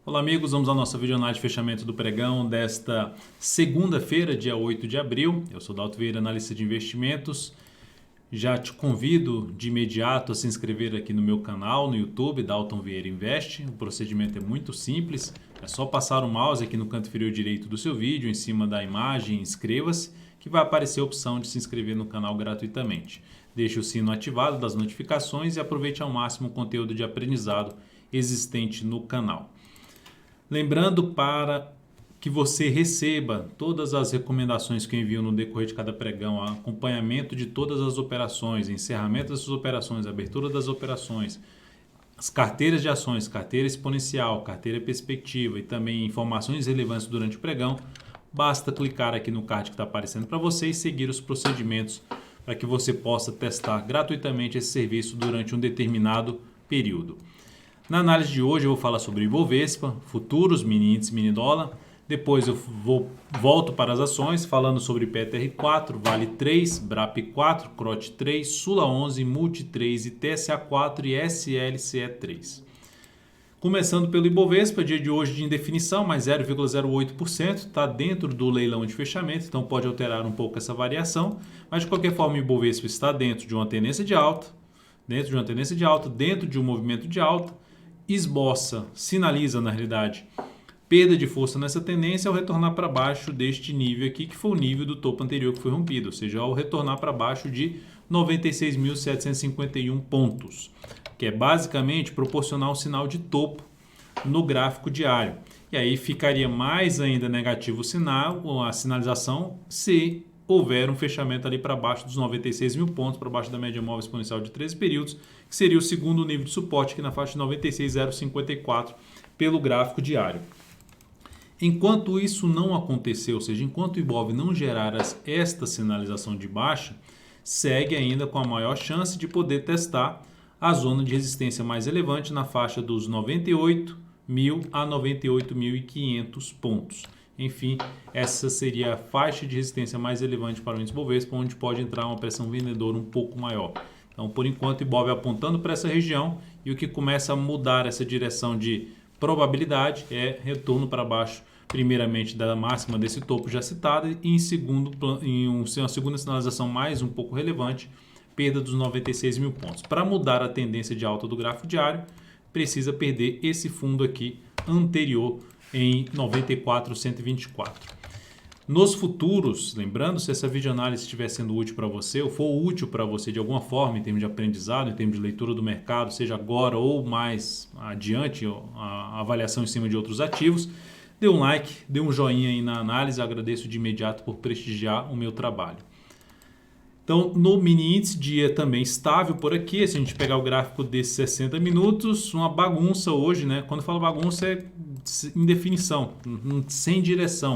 Olá amigos, vamos à nossa videoanálise de fechamento do pregão desta segunda-feira, dia 8 de abril. Eu sou Dalton Vieira, analista de investimentos. Já te convido de imediato a se inscrever aqui no meu canal no YouTube, Dalton Vieira Investe. O procedimento é muito simples, é só passar o mouse aqui no canto inferior direito do seu vídeo, em cima da imagem, inscreva-se, que vai aparecer a opção de se inscrever no canal gratuitamente. Deixe o sino ativado das notificações e aproveite ao máximo o conteúdo de aprendizado existente no canal. Lembrando para que você receba todas as recomendações que eu envio no decorrer de cada pregão, acompanhamento de todas as operações, encerramento dessas operações, abertura das operações, as carteiras de ações, carteira exponencial, carteira perspectiva e também informações relevantes durante o pregão, basta clicar aqui no card que está aparecendo para você e seguir os procedimentos para que você possa testar gratuitamente esse serviço durante um determinado período. Na análise de hoje eu vou falar sobre Ibovespa, futuros, mini índice, mini dólar. Depois eu volto para as ações falando sobre PTR4, Vale 3, BRAP 4, CROT 3, Sula 11, Multi 3, TSA 4 e SLCE 3. Começando pelo Ibovespa, dia de hoje de indefinição, mais 0,08%, está dentro do leilão de fechamento, então pode alterar um pouco essa variação, mas de qualquer forma o Ibovespa está dentro de uma tendência de alta, dentro de um movimento de alta, esboça, sinaliza na realidade perda de força nessa tendência ao retornar para baixo deste nível aqui, que foi o nível do topo anterior que foi rompido, ou seja, ao retornar para baixo de 96.751 pontos, que é basicamente proporcional ao sinal de topo no gráfico diário. E aí ficaria mais ainda negativo o sinal, a sinalização, se houver um fechamento ali para baixo dos 96 mil pontos, para baixo da média móvel exponencial de 13 períodos, que seria o segundo nível de suporte aqui na faixa de 96,054 pelo gráfico diário. Enquanto isso não acontecer, ou seja, enquanto o Ibov não gerar esta sinalização de baixa, segue ainda com a maior chance de poder testar a zona de resistência mais relevante na faixa dos 98.000 a 98.500 pontos. Enfim, essa seria a faixa de resistência mais relevante para o índice Bovespa, onde pode entrar uma pressão vendedora um pouco maior. Então, por enquanto, o Ibov apontando para essa região, e o que começa a mudar essa direção de probabilidade é retorno para baixo, primeiramente da máxima desse topo já citada, e em uma segunda sinalização mais um pouco relevante, perda dos 96 mil pontos. Para mudar a tendência de alta do gráfico diário, precisa perder esse fundo aqui anterior em 94,124. Nos futuros, lembrando, se essa videoanálise estiver sendo útil para você, ou for útil para você de alguma forma, em termos de aprendizado, em termos de leitura do mercado, seja agora ou mais adiante, a avaliação em cima de outros ativos, dê um like, dê um joinha aí na análise, agradeço de imediato por prestigiar o meu trabalho. Então, no mini índice, dia também estável por aqui. Se a gente pegar o gráfico desses 60 minutos, uma bagunça hoje, né? Quando eu falo bagunça é indefinição, sem direção.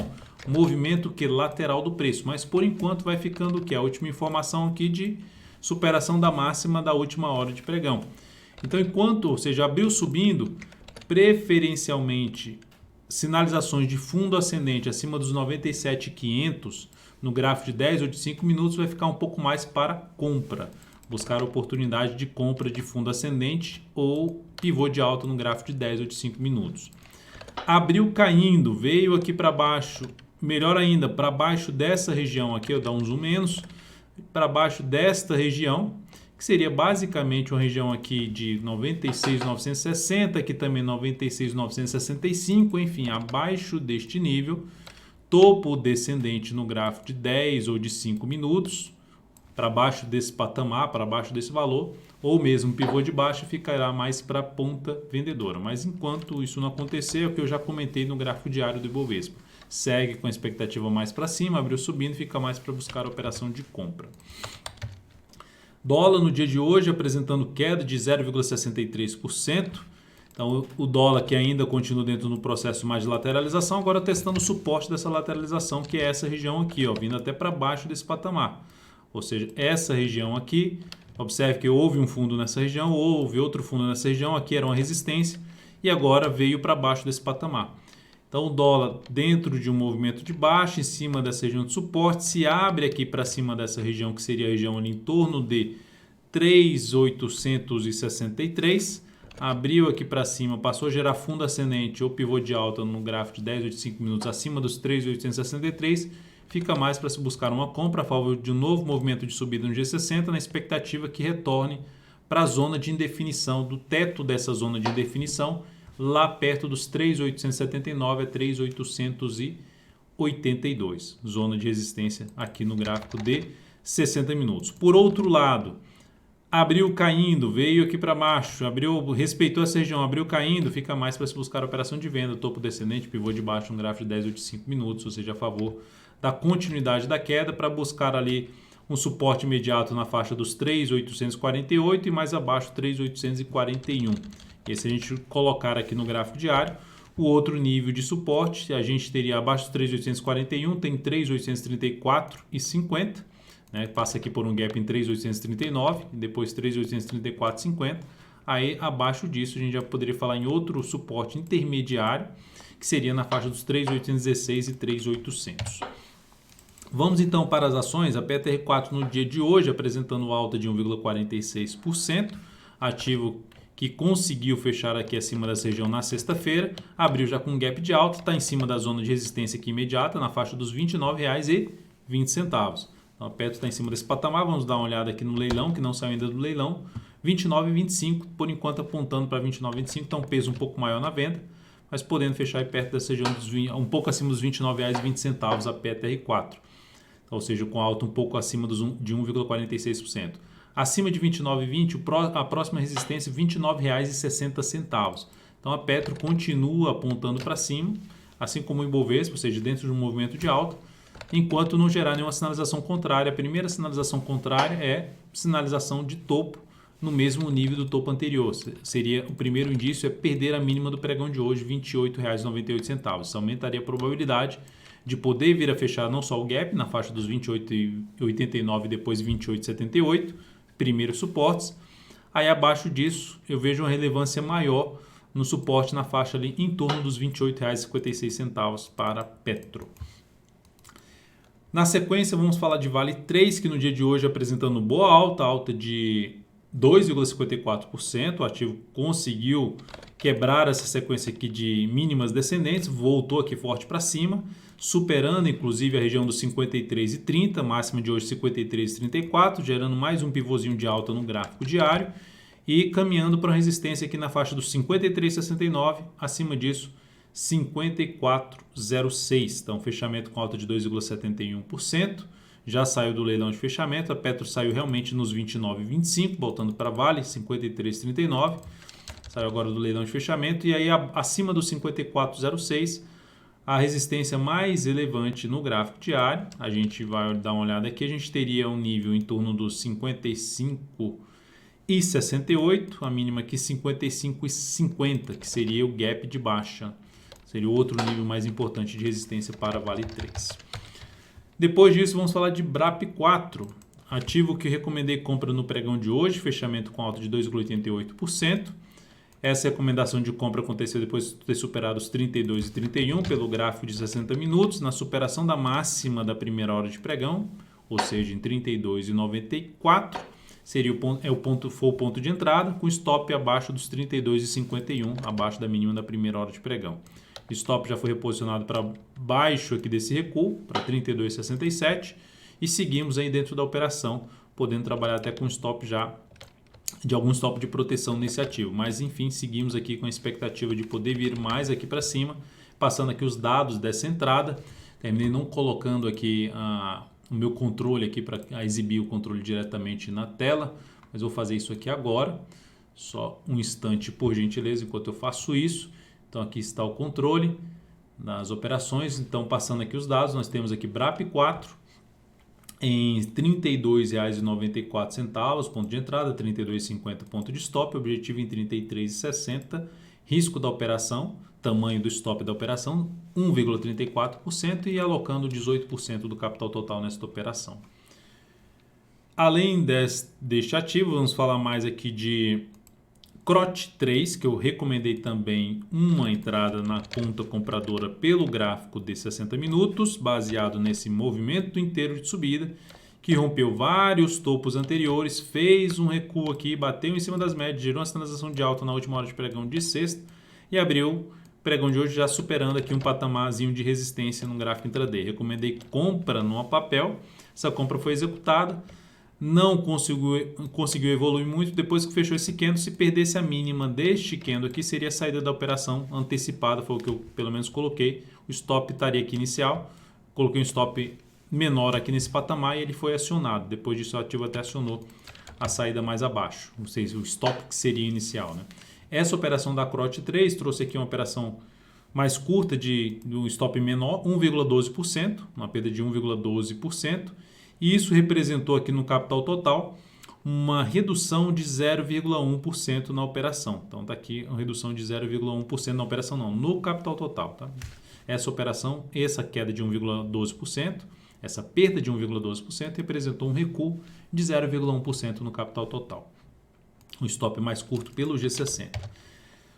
Movimento que lateral do preço, mas por enquanto vai ficando o que? A última informação aqui de superação da máxima da última hora de pregão. Então, enquanto, ou seja, abriu subindo, preferencialmente sinalizações de fundo ascendente acima dos 97.500 no gráfico de 10 ou de 5 minutos vai ficar um pouco mais para compra. Buscar oportunidade de compra de fundo ascendente ou pivô de alta no gráfico de 10 ou de 5 minutos. Abriu caindo, veio aqui para baixo, melhor ainda, para baixo dessa região aqui, eu dou um zoom menos, para baixo desta região, que seria basicamente uma região aqui de 96.960, aqui também 96.965, enfim, abaixo deste nível, topo descendente no gráfico de 10 ou de 5 minutos, para baixo desse patamar, para baixo desse valor, ou mesmo pivô de baixa ficará mais para a ponta vendedora. Mas enquanto isso não acontecer, é o que eu já comentei no gráfico diário do Ibovespa. Segue com a expectativa mais para cima, abriu subindo, fica mais para buscar a operação de compra. Dólar no dia de hoje apresentando queda de 0,63%. Então o dólar que ainda continua dentro do processo mais de lateralização, agora testando o suporte dessa lateralização, que é essa região aqui, ó, vindo até para baixo desse patamar. Ou seja, essa região aqui, observe que houve um fundo nessa região, houve outro fundo nessa região, aqui era uma resistência e agora veio para baixo desse patamar. Então o dólar dentro de um movimento de baixa, em cima dessa região de suporte, se abre aqui para cima dessa região, que seria a região ali em torno de 3.863, abriu aqui para cima, passou a gerar fundo ascendente ou pivô de alta no gráfico de 10 ou de 5 minutos acima dos 3.863, fica mais para se buscar uma compra a favor de um novo movimento de subida no G60, na expectativa que retorne para a zona de indefinição, do teto dessa zona de indefinição, lá perto dos 3.879 a 3.882, zona de resistência aqui no gráfico de 60 minutos. Por outro lado, abriu caindo, veio aqui para baixo, respeitou essa região, abriu caindo, fica mais para se buscar a operação de venda, topo descendente, pivô de baixo, um gráfico de 10 ou de 5 minutos, ou seja, a favor da continuidade da queda, para buscar ali um suporte imediato na faixa dos 3.848 e mais abaixo 3.841. E se a gente colocar aqui no gráfico diário, o outro nível de suporte, a gente teria abaixo dos 3.841, tem 3.834,50, né? Passa aqui por um gap em 3.839, depois 3.834,50. Aí abaixo disso a gente já poderia falar em outro suporte intermediário, que seria na faixa dos 3.816 e 3.800. Vamos então para as ações. A PTR4 no dia de hoje apresentando alta de 1,46%, ativo que conseguiu fechar aqui acima dessa região na sexta-feira, abriu já com um gap de alta, está em cima da zona de resistência aqui imediata, na faixa dos R$ 29,20. Então a Petro está em cima desse patamar. Vamos dar uma olhada aqui no leilão, que não saiu ainda do leilão, R$ 29,25, por enquanto apontando para R$ 29,25, então um peso um pouco maior na venda, mas podendo fechar aí perto dessa região, um pouco acima dos R$ 29,20 a PTR4. Ou seja, com alta um pouco acima de 1,46%. Acima de R$ 29,20, a próxima resistência R$ 29,60. Então a Petro continua apontando para cima, assim como o Ibovespa, ou seja, dentro de um movimento de alta, enquanto não gerar nenhuma sinalização contrária. A primeira sinalização contrária é sinalização de topo no mesmo nível do topo anterior. Seria o primeiro indício é perder a mínima do pregão de hoje, R$ 28,98. Isso aumentaria a probabilidade de poder vir a fechar não só o gap na faixa dos 28,89 e depois 28,78, primeiros suportes. Aí abaixo disso eu vejo uma relevância maior no suporte na faixa ali em torno dos R$ 28,56 para Petro. Na sequência vamos falar de Vale 3, que no dia de hoje apresentando boa alta de 2,54%, o ativo conseguiu quebrar essa sequência aqui de mínimas descendentes, voltou aqui forte para cima, superando inclusive a região dos 53,30, máxima de hoje 53,34, gerando mais um pivôzinho de alta no gráfico diário e caminhando para uma resistência aqui na faixa dos 53,69, acima disso 54,06. Então fechamento com alta de 2,71%. Já saiu do leilão de fechamento, a Petro saiu realmente nos 29,25, voltando para Vale, 53,39. Saiu agora do leilão de fechamento e aí acima dos 54,06, a resistência mais relevante no gráfico diário. A gente vai dar uma olhada aqui, a gente teria um nível em torno dos 55,68, a mínima aqui 55,50, que seria o gap de baixa. Seria o outro nível mais importante de resistência para Vale 3. Depois disso, vamos falar de BRAP4, ativo que recomendei compra no pregão de hoje, fechamento com alta de 2,88%. Essa recomendação de compra aconteceu depois de ter superado os 32,31 pelo gráfico de 60 minutos, na superação da máxima da primeira hora de pregão, ou seja, em 32,94. Seria foi o ponto de entrada, com stop abaixo dos 32,51, abaixo da mínima da primeira hora de pregão. Stop já foi reposicionado para baixo aqui desse recuo, para 32,67, e seguimos aí dentro da operação, podendo trabalhar até com stop já, de algum stop de proteção nesse ativo. Mas enfim, seguimos aqui com a expectativa de poder vir mais aqui para cima, passando aqui os dados dessa entrada. Terminei não colocando aqui o meu controle aqui para exibir o controle diretamente na tela, mas vou fazer isso aqui agora. Só um instante, por gentileza, enquanto eu faço isso. Então aqui está o controle das operações. Então passando aqui os dados, nós temos aqui BRAP4 em R$ 32,94, ponto de entrada, R$ 32,50 ponto de stop, objetivo em R$ 33,60, risco da operação, tamanho do stop da operação 1,34% e alocando 18% do capital total nesta operação. Além deste ativo, vamos falar mais aqui de CROT3, que eu recomendei também uma entrada na conta compradora pelo gráfico de 60 minutos, baseado nesse movimento inteiro de subida, que rompeu vários topos anteriores, fez um recuo aqui, bateu em cima das médias, gerou uma sinalização de alta na última hora de pregão de sexta e abriu pregão de hoje já superando aqui um patamarzinho de resistência no gráfico intraday. Recomendei compra no papel, essa compra foi executada, não conseguiu evoluir muito. Depois que fechou esse candle, se perdesse a mínima deste candle aqui, seria a saída da operação antecipada, foi o que eu pelo menos coloquei. O stop estaria aqui inicial, coloquei um stop menor aqui nesse patamar e ele foi acionado. Depois disso o ativo até acionou a saída mais abaixo, ou seja, o stop que seria inicial, né? Essa operação da CROT 3 trouxe aqui uma operação mais curta de um stop menor, 1,12%, uma perda de 1,12%, e isso representou aqui no capital total uma redução de 0,1% na operação. Então está aqui uma redução de 0,1% na operação, não, no capital total, tá? Essa operação, essa queda de 1,12%, essa perda de 1,12% representou um recuo de 0,1% no capital total. Um stop mais curto pelo G60.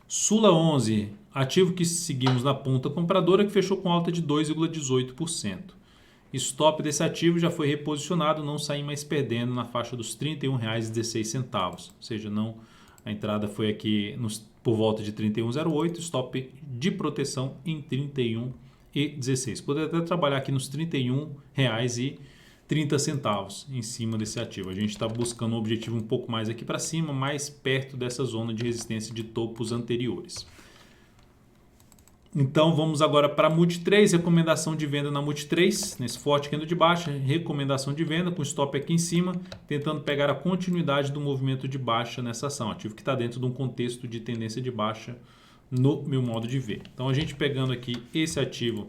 Sula 11, ativo que seguimos na ponta compradora, que fechou com alta de 2,18%. Stop desse ativo já foi reposicionado, não saí mais perdendo na faixa dos R$ 31,16. Ou seja, não, a entrada foi aqui por volta de 31,08, stop de proteção em 31,16. Poderia até trabalhar aqui nos R$ 31,30 em cima desse ativo. A gente está buscando um objetivo um pouco mais aqui para cima, mais perto dessa zona de resistência de topos anteriores. Então vamos agora para a Multi3, recomendação de venda na Multi3, nesse forte candle de baixa, recomendação de venda com stop aqui em cima, tentando pegar a continuidade do movimento de baixa nessa ação, ativo que está dentro de um contexto de tendência de baixa no meu modo de ver. Então a gente pegando aqui esse ativo,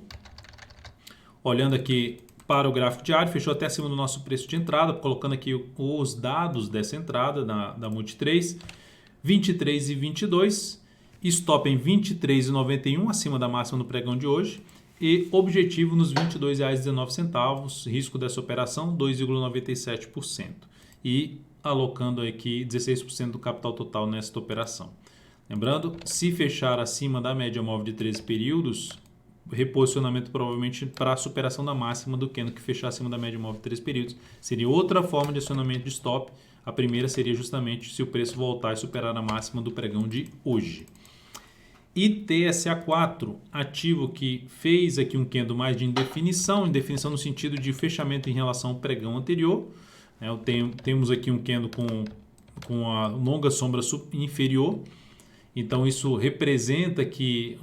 olhando aqui para o gráfico diário, fechou até acima do nosso preço de entrada, colocando aqui os dados dessa entrada da Multi3, 23,22, stop em 23,91, acima da máxima no pregão de hoje, e objetivo nos R$ 22,19, risco dessa operação 2,97%, e alocando aqui 16% do capital total nesta operação. Lembrando, se fechar acima da média móvel de 13 períodos, reposicionamento provavelmente para a superação da máxima do candle que fechar acima da média móvel de 3 períodos. Seria outra forma de acionamento de stop. A primeira seria justamente se o preço voltar e superar a máxima do pregão de hoje. ITSA4, ativo que fez aqui um candle mais de indefinição no sentido de fechamento em relação ao pregão anterior. Temos aqui um candle com a longa sombra inferior. Então isso representa que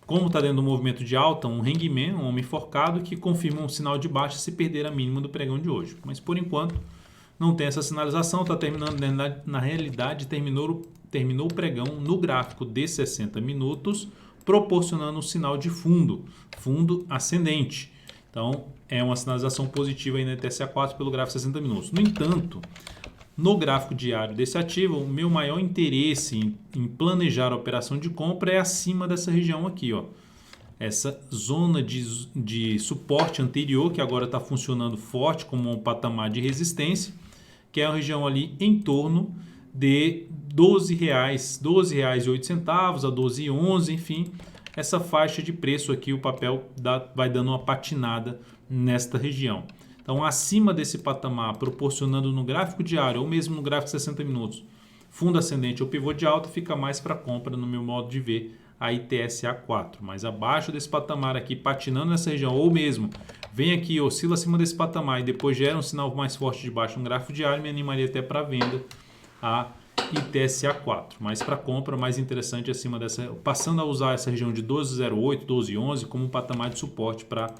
como está dentro do movimento de alta, um hangman, um homem forcado, que confirma um sinal de baixa se perder a mínima do pregão de hoje. Mas por enquanto não tem essa sinalização, está terminando, na realidade terminou o pregão no gráfico de 60 minutos, proporcionando um sinal de fundo ascendente. Então é uma sinalização positiva aí na ITSA4 pelo gráfico de 60 minutos. No entanto, no gráfico diário desse ativo, o meu maior interesse em planejar a operação de compra é acima dessa região aqui, ó. Essa zona de suporte anterior, que agora está funcionando forte como um patamar de resistência, que é a região ali em torno de R$ 12,08 a R$ 12,11, enfim, essa faixa de preço aqui, o papel vai dando uma patinada nesta região. Então, acima desse patamar, proporcionando no gráfico diário ou mesmo no gráfico de 60 minutos, fundo ascendente ou pivô de alta, fica mais para compra no meu modo de ver a ITSA4. Mas abaixo desse patamar aqui, patinando nessa região, ou mesmo vem aqui, oscila acima desse patamar e depois gera um sinal mais forte de baixo no gráfico diário, me animaria até para venda a ITSA4. Mas para compra, mais interessante acima dessa, passando a usar essa região de 12,08, 12,11 como um patamar de suporte para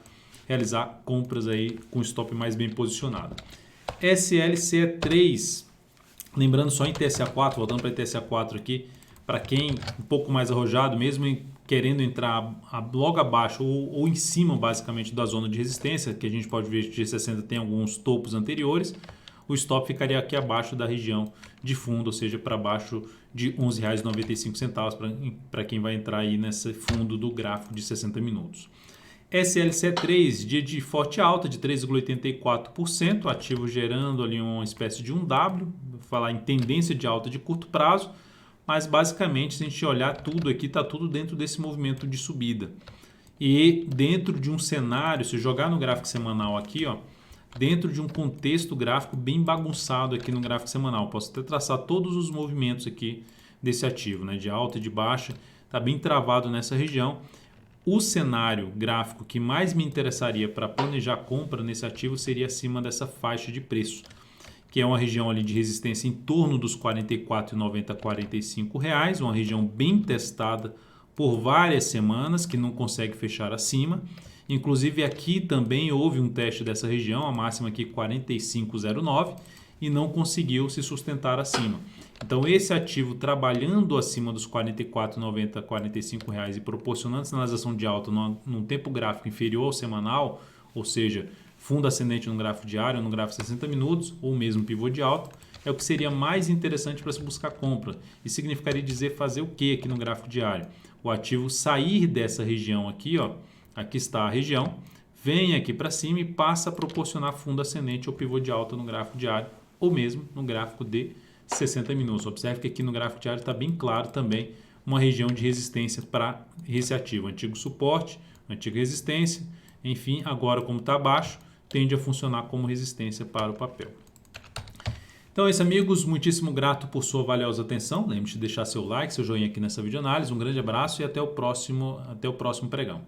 realizar compras aí com stop mais bem posicionado. SLC3, lembrando só em TSA4, voltando para a TSA4 aqui, para quem um pouco mais arrojado, mesmo querendo entrar logo abaixo ou em cima basicamente da zona de resistência, que a gente pode ver que o G60 tem alguns topos anteriores, o stop ficaria aqui abaixo da região de fundo, ou seja, para baixo de R$ 11,95 para quem vai entrar aí nesse fundo do gráfico de 60 minutos. SLC3, dia de forte alta de 3,84%, ativo gerando ali uma espécie de um W, vou falar em tendência de alta de curto prazo, mas basicamente se a gente olhar tudo aqui, está tudo dentro desse movimento de subida. E dentro de um cenário, se jogar no gráfico semanal aqui, ó, dentro de um contexto gráfico bem bagunçado aqui no gráfico semanal. Posso até traçar todos os movimentos aqui desse ativo, né, de alta e de baixa, está bem travado nessa região. O cenário gráfico que mais me interessaria para planejar compra nesse ativo seria acima dessa faixa de preço, que é uma região ali de resistência em torno dos R$ 44,90 a R$ 45, uma região bem testada por várias semanas, que não consegue fechar acima. Inclusive aqui também houve um teste dessa região, a máxima aqui 45,09, e não conseguiu se sustentar acima. Então esse ativo trabalhando acima dos R$ 44,90 a R$ 45 e proporcionando sinalização de alta num tempo gráfico inferior ao semanal, ou seja, fundo ascendente no gráfico diário, no gráfico 60 minutos, ou mesmo pivô de alta, é o que seria mais interessante para se buscar compra. E significaria dizer fazer o que aqui no gráfico diário? O ativo sair dessa região aqui, ó, aqui está a região, vem aqui para cima e passa a proporcionar fundo ascendente ou pivô de alta no gráfico diário, ou mesmo no gráfico de 60 minutos. Observe que aqui no gráfico diário está bem claro também uma região de resistência para esse ativo. Antigo suporte, antiga resistência, enfim, agora como está abaixo, tende a funcionar como resistência para o papel. Então é isso, amigos. Muitíssimo grato por sua valiosa atenção. Lembre-se de deixar seu like, seu joinha aqui nessa videoanálise. Um grande abraço e até o próximo pregão.